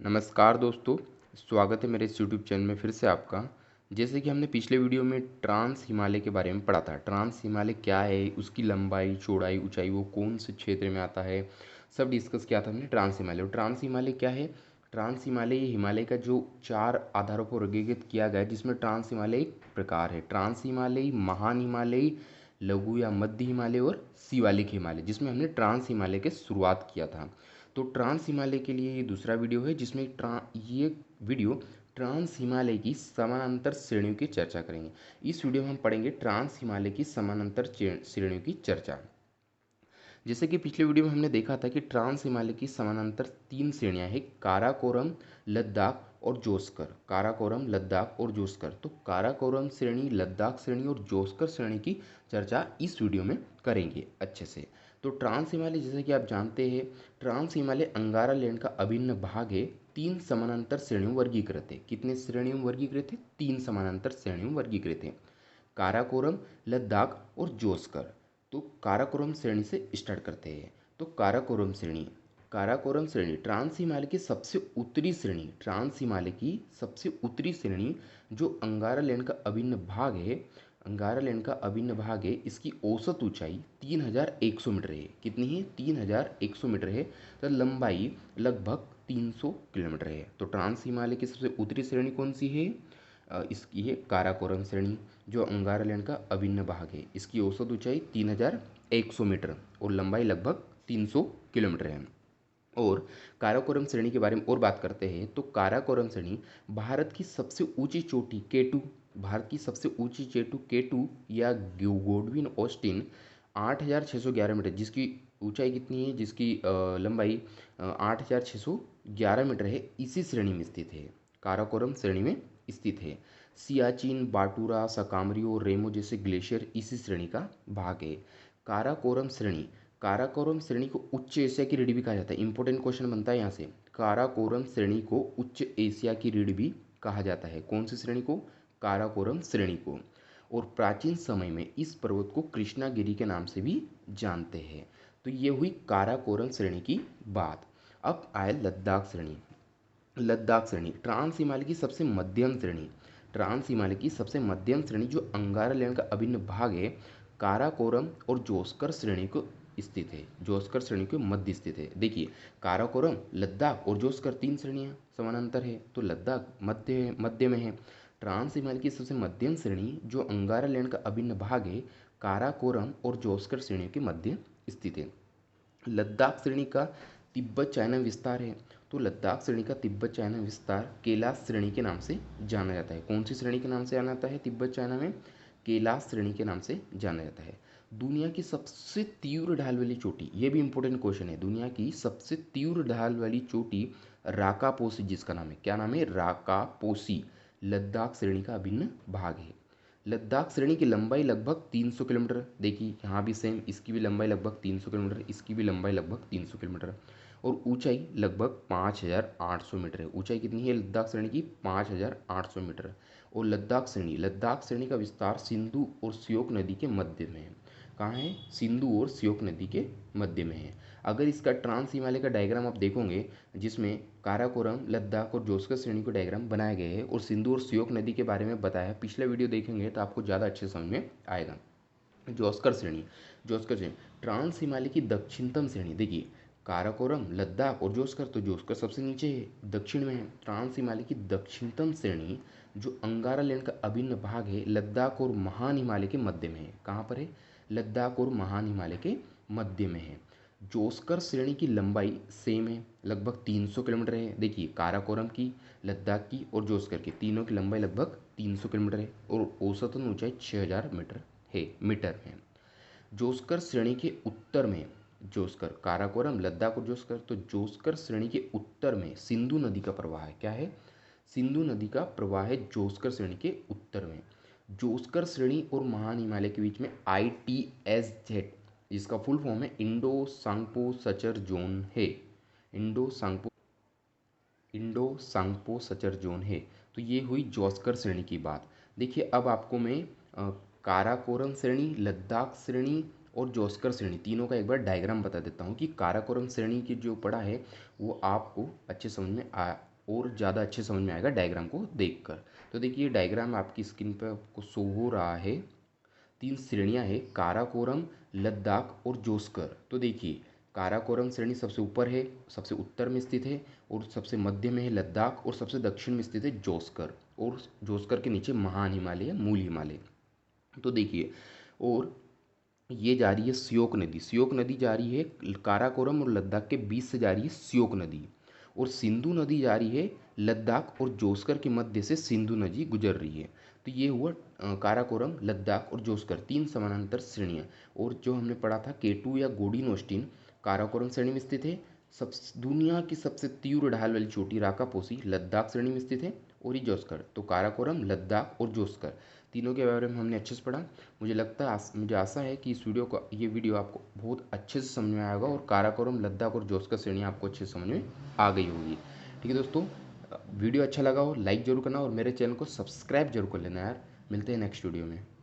नमस्कार दोस्तों, स्वागत है मेरे इस यूट्यूब चैनल में फिर से आपका। जैसे कि हमने पिछले वीडियो में ट्रांस हिमालय के बारे में पढ़ा था। ट्रांस हिमालय क्या है, उसकी लंबाई, चौड़ाई, ऊंचाई, वो कौन से क्षेत्र में आता है, सब डिस्कस किया था हमने ट्रांस हिमालय। और ट्रांस हिमालय क्या है? ट्रांस हिमालय ये हिमालय का जो 4 आधारों पर वर्गीकृत किया गया है, जिसमें ट्रांस हिमालय एक प्रकार है। ट्रांस हिमालय, महान हिमालय, लघु या मध्य हिमालय और शिवालिक हिमालय, जिसमें हमने ट्रांस हिमालय के शुरुआत किया था। तो ट्रांस हिमालय के लिए ये दूसरा वीडियो है, जिसमें ये वीडियो ट्रांस हिमालय की समानांतर श्रेणियों की चर्चा करेंगे। इस वीडियो में हम पढ़ेंगे ट्रांस हिमालय की समानांतर श्रेणियों की चर्चा। जैसे कि पिछले वीडियो में हमने देखा था कि ट्रांस हिमालय की समानांतर 3 श्रेणियां हैं, काराकोरम, लद्दाख और जोस्कर। काराकोरम, लद्दाख और जोस्कर। तो काराकोरम श्रेणी, लद्दाख श्रेणी और जोस्कर श्रेणी की चर्चा इस वीडियो में करेंगे अच्छे से। तो ट्रांस हिमालय, जैसे कि आप जानते हैं, ट्रांस हिमालय अंगारा लैंड का अभिन्न भाग है। 3 समानांतर श्रेणियों वर्गीकृत है। कितने श्रेणियों में वर्गीकृत है? 3 समानांतर श्रेणियों में वर्गीकृत है, काराकोरम, लद्दाख और जोस्कर। तो काराकोरम श्रेणी से स्टार्ट करते हैं। तो काराकोरम श्रेणी ट्रांस हिमालय की सबसे उत्तरी श्रेणी, ट्रांस हिमालय की सबसे उत्तरी श्रेणी जो अंगारा लैंड का अभिन्न भाग है, अंगारा लैंड का अभिन्न भाग है। इसकी औसत ऊंचाई 3100 मीटर है। कितनी है? 3100 मीटर है। तो लंबाई लगभग 300 किलोमीटर है। तो ट्रांस हिमालय की सबसे उत्तरी श्रेणी कौन सी है? इसकी है काराकोरम श्रेणी, जो अंगारा लैंड का अभिन्न भाग है। इसकी औसत ऊंचाई 3100 मीटर और लंबाई लगभग 300 किलोमीटर है। और काराकोरम श्रेणी के बारे में और बात करते हैं तो काराकोरम श्रेणी भारत की सबसे ऊंची चोटी केटू, भारत की सबसे ऊंची चोटी केटू या गोडविन ऑस्टिन 8611 मीटर, जिसकी ऊंचाई कितनी है, जिसकी लंबाई 8611 मीटर है, इसी श्रेणी में स्थित है, काराकोरम श्रेणी में स्थित है। सियाचिन, बाटूरा, सकामरी और रेमो जैसे ग्लेशियर इसी श्रेणी का भाग है। काराकोरम श्रेणी, काराकोरम श्रेणी को उच्च एशिया की रीढ़ भी कहा जाता है। इंपॉर्टेंट क्वेश्चन बनता है यहाँ से। काराकोरम श्रेणी को उच्च एशिया की रीढ़ भी कहा जाता है। कौन सी श्रेणी को? काराकोरम श्रेणी को। और प्राचीन समय में इस पर्वत को कृष्णागिरी के नाम से भी जानते हैं। तो ये हुई काराकोरम श्रेणी की बात। अब आए लद्दाख श्रेणी। लद्दाख श्रेणी ट्रांस हिमालय की सबसे मध्यम श्रेणी, ट्रांस हिमालय की सबसे मध्यम श्रेणी जो अंगारा लैंड का अभिन्न भाग है, काराकोरम और जोस्कर श्रेणी को स्थित है। जोस्कर श्रेणी के मध्य स्थित है। देखिए, काराकोरम, लद्दाख और जोस्कर 3 श्रेणियां समानांतर है, तो लद्दाख मध्य में है। ट्रांस हिमालय की सबसे मध्यम श्रेणी जो अंगारा लैंड का अभिन्न भाग है, काराकोरम और जोस्कर श्रेणियों के मध्य स्थित है। लद्दाख श्रेणी का तिब्बत चाइना विस्तार है। तो लद्दाख श्रेणी का तिब्बत चाइना विस्तार कैलाश श्रेणी के नाम से जाना जाता है। कौन सी श्रेणी के नाम से जाना जाता है तिब्बत चाइना में? कैलाश श्रेणी के नाम से जाना जाता है। दुनिया की सबसे तीव्र ढाल वाली चोटी, ये भी इंपॉर्टेंट क्वेश्चन है। दुनिया की सबसे तीव्र ढाल वाली चोटी राकापोसी, जिसका नाम है, क्या नाम है? राकापोसी, लद्दाख श्रेणी का अभिन्न भाग है। लद्दाख श्रेणी की लंबाई लगभग 300 किलोमीटर। देखिए यहाँ भी सेम, इसकी भी लंबाई लगभग 300 किलोमीटर, इसकी भी लंबाई लगभग 300 किलोमीटर और ऊंचाई लगभग 5800 मीटर है। ऊंचाई कितनी है लद्दाख श्रेणी की? 5800 मीटर। और लद्दाख श्रेणी का विस्तार सिंधु और श्योक नदी के मध्य में है। कहाँ है? सिंधु और श्योक नदी के मध्य में है। अगर इसका ट्रांस हिमालय का डायग्राम आप देखोगे, जिसमें काराकोरम, लद्दाख और जोस्कर श्रेणी को डायग्राम बनाए गए हैं और सिंधु और श्योक नदी के बारे में बताया, पिछला वीडियो देखेंगे तो आपको ज़्यादा अच्छे समझ में आएगा। जोस्कर श्रेणी, जोस्कर श्रेणी ट्रांस हिमालय की दक्षिणतम श्रेणी। देखिए, काराकोरम, लद्दाख और जोस्कर, तो जोस्कर सबसे नीचे है, दक्षिण में है। ट्रांस हिमालय की दक्षिणतम श्रेणी जो अंगारा लैंड का अभिन्न भाग है, लद्दाख और महान हिमालय के मध्य में है। कहाँ पर है? लद्दाख और महान हिमालय के मध्य में है। जोस्कर श्रेणी की लंबाई सेम है, लगभग 300 किलोमीटर है। देखिए, काराकोरम की, लद्दाख की और जोस्कर की, तीनों की लंबाई लगभग 300 किलोमीटर है और औसतन ऊंचाई 6000 मीटर है, मीटर में। जोस्कर श्रेणी के उत्तर में, जोस्कर, काराकोरम, लद्दाख और जोस्कर, तो जोस्कर श्रेणी के उत्तर में सिंधु नदी का प्रवाह है। क्या है? सिंधु नदी का प्रवाह है जोस्कर श्रेणी के उत्तर में। जोस्कर श्रेणी और महान हिमालय के बीच में ITSZ, जिसका फुल फॉर्म है इंडो सांगपो सचर जोन है। इंडो सांगपो सचर जोन है। तो ये हुई जोस्कर श्रेणी की बात। देखिए, अब आपको मैं काराकोरम श्रेणी, लद्दाख श्रेणी और जोस्कर श्रेणी तीनों का एक बार डायग्राम बता देता हूँ कि काराकोरम श्रेणी की जो पढ़ा है वो आपको अच्छे समझ में और ज़्यादा अच्छे समझ में आएगा डायग्राम को देखकर। तो देखिए डायग्राम आपकी स्क्रीन पर आपको शो हो रहा है। 3 श्रेणियाँ हैं, काराकोरम, लद्दाख और जोस्कर। तो देखिए काराकोरम श्रेणी सबसे ऊपर है, सबसे उत्तर में स्थित है, और सबसे मध्य में है लद्दाख, और सबसे दक्षिण में स्थित है जोस्कर, और जोस्कर के नीचे महान हिमालय या मूल हिमालय। तो देखिए, और ये जा रही है श्योक नदी। श्योक नदी जा रही है काराकोरम और लद्दाख के बीच से जा रही है श्योक नदी। और सिंधु नदी जा रही है लद्दाख और जोस्कर के मध्य से सिंधु नदी गुजर रही है। तो ये हुआ काराकोरम, लद्दाख और जोस्कर 3 समानांतर श्रेणियाँ। और जो हमने पढ़ा था केटू या गोडिनोस्टिन काराकोरम श्रेणी में स्थित है। सब दुनिया की सबसे तीव्र ढाल वाली चोटी राकापोसी लद्दाख श्रेणी में स्थित है। और ये जोस्कर, तो काराकोरम, लद्दाख और जोस्कर तीनों के बारे में हमने अच्छे से पढ़ा। मुझे आशा है कि ये वीडियो आपको बहुत अच्छे से समझ में आएगा, और काराकोरम, लद्दाख और जोस्कर श्रेणी आपको अच्छे से समझ में आ गई होगी। ठीक है दोस्तों, वीडियो अच्छा लगा हो लाइक ज़रूर करना, और मेरे चैनल को सब्सक्राइब जरूर कर लेना यार। मिलते हैं नेक्स्ट वीडियो में।